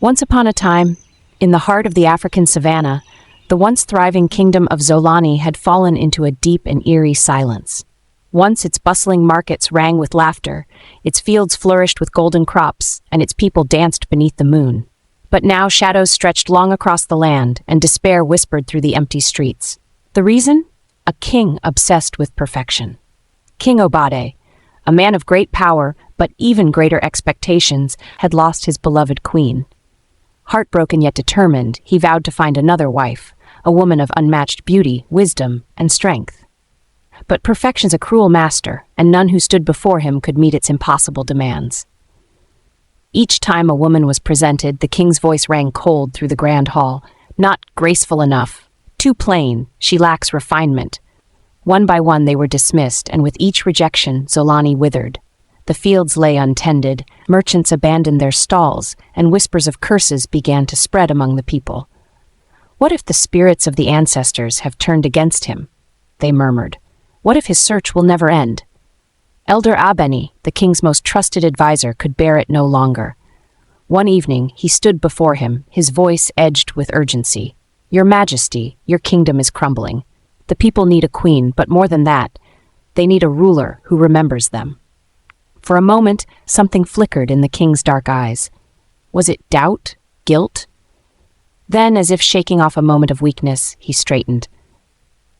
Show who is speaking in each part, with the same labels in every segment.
Speaker 1: Once upon a time, in the heart of the African savanna, the once thriving kingdom of Zolani had fallen into a deep and eerie silence. Once its bustling markets rang with laughter, its fields flourished with golden crops, and its people danced beneath the moon. But now shadows stretched long across the land, and despair whispered through the empty streets. The reason? A king obsessed with perfection. King Obade, a man of great power, but even greater expectations, had lost his beloved queen. Heartbroken yet determined, he vowed to find another wife, a woman of unmatched beauty, wisdom, and strength. But perfection's a cruel master, and none who stood before him could meet its impossible demands. Each time a woman was presented, the king's voice rang cold through the grand hall. Not graceful enough. Too plain. She lacks refinement. One by one they were dismissed, and with each rejection, Zolani withered. The fields lay untended, merchants abandoned their stalls, and whispers of curses began to spread among the people. What if the spirits of the ancestors have turned against him? They murmured. What if his search will never end? Elder Abeni, the king's most trusted advisor, could bear it no longer. One evening, he stood before him, his voice edged with urgency. Your Majesty, your kingdom is crumbling. The people need a queen, but more than that, they need a ruler who remembers them. For a moment, something flickered in the king's dark eyes. Was it doubt? Guilt? Then, as if shaking off a moment of weakness, he straightened.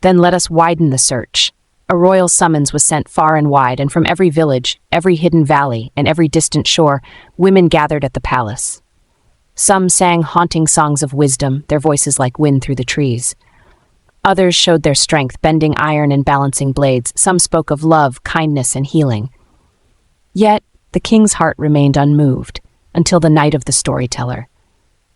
Speaker 1: Then let us widen the search. A royal summons was sent far and wide, and from every village, every hidden valley, and every distant shore, women gathered at the palace. Some sang haunting songs of wisdom, their voices like wind through the trees. Others showed their strength, bending iron and balancing blades. Some spoke of love, kindness, and healing. Yet, the king's heart remained unmoved, until the night of the Storyteller.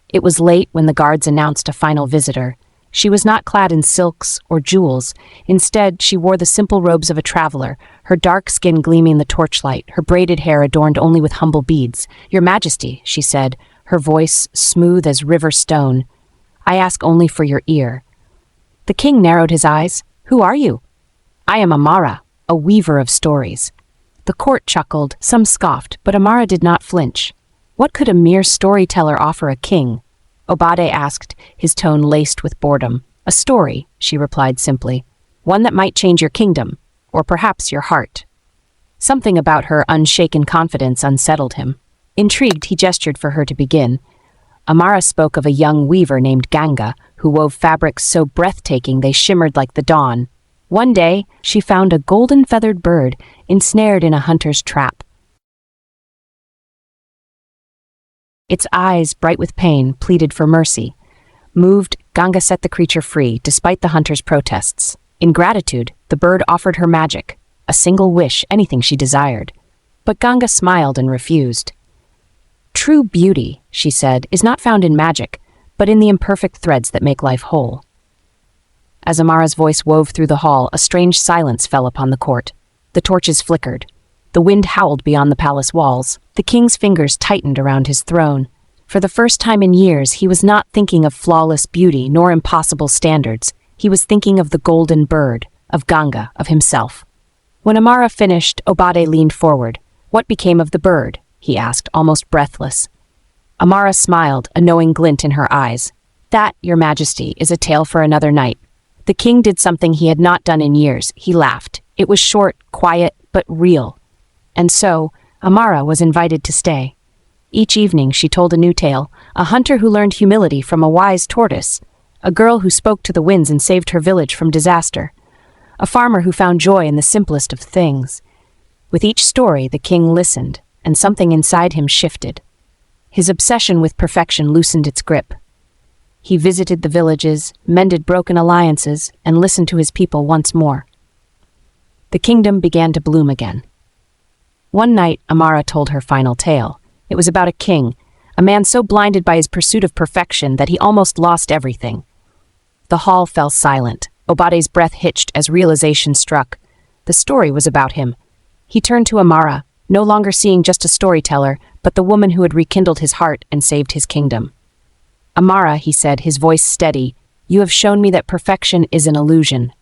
Speaker 1: It was late when the guards announced a final visitor. She was not clad in silks or jewels. Instead, she wore the simple robes of a traveler, her dark skin gleaming in the torchlight, her braided hair adorned only with humble beads. Your Majesty, she said, her voice smooth as river stone, I ask only for your ear. The king narrowed his eyes. Who are you? I am Amara, a weaver of stories. The court chuckled, some scoffed, but Amara did not flinch. What could a mere storyteller offer a king? Obade asked, his tone laced with boredom. A story, she replied simply. One that might change your kingdom, or perhaps your heart. Something about her unshaken confidence unsettled him. Intrigued, he gestured for her to begin. Amara spoke of a young weaver named Ganga, who wove fabrics so breathtaking they shimmered like the dawn. One day, she found a golden-feathered bird ensnared in a hunter's trap. Its eyes, bright with pain, pleaded for mercy. Moved, Ganga set the creature free, despite the hunter's protests. In gratitude, the bird offered her magic, a single wish, anything she desired. But Ganga smiled and refused. True beauty, she said, is not found in magic, but in the imperfect threads that make life whole. As Amara's voice wove through the hall, a strange silence fell upon the court. The torches flickered. The wind howled beyond the palace walls. The king's fingers tightened around his throne. For the first time in years, he was not thinking of flawless beauty nor impossible standards. He was thinking of the golden bird, of Ganga, of himself. When Amara finished, Obade leaned forward. What became of the bird? He asked, almost breathless. Amara smiled, a knowing glint in her eyes. That, Your Majesty, is a tale for another night. The king did something he had not done in years. He laughed. It was short, quiet, but real. And so, Amara was invited to stay. Each evening she told a new tale, a hunter who learned humility from a wise tortoise, a girl who spoke to the winds and saved her village from disaster, a farmer who found joy in the simplest of things. With each story, the king listened, and something inside him shifted. His obsession with perfection loosened its grip. He visited the villages, mended broken alliances, and listened to his people once more. The kingdom began to bloom again. One night, Amara told her final tale. It was about a king, a man so blinded by his pursuit of perfection that he almost lost everything. The hall fell silent. Obade's breath hitched as realization struck. The story was about him. He turned to Amara, no longer seeing just a storyteller, but the woman who had rekindled his heart and saved his kingdom. Amara, he said, his voice steady, you have shown me that perfection is an illusion.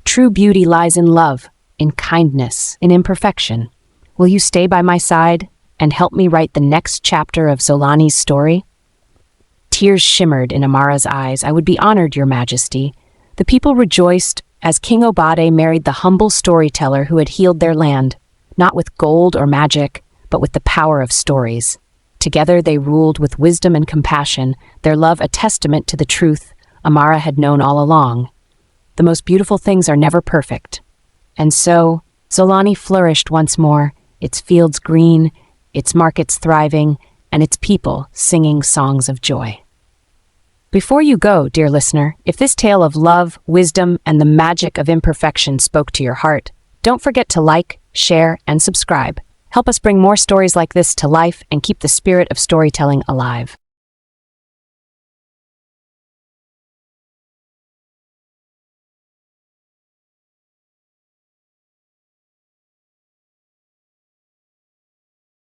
Speaker 1: True beauty lies in love, in kindness, in imperfection. Will you stay by my side and help me write the next chapter of Zolani's story? Tears shimmered in Amara's eyes. "I would be honored, Your Majesty." The people rejoiced as King Obade married the humble storyteller who had healed their land, not with gold or magic, but with the power of stories. Together they ruled with wisdom and compassion, their love a testament to the truth Amara had known all along. The most beautiful things are never perfect. And so, Zolani flourished once more, its fields green, its markets thriving, and its people singing songs of joy. Before you go, dear listener, if this tale of love, wisdom, and the magic of imperfection spoke to your heart, don't forget to like, share, and subscribe. Help us bring more stories like this to life and keep the spirit of storytelling alive.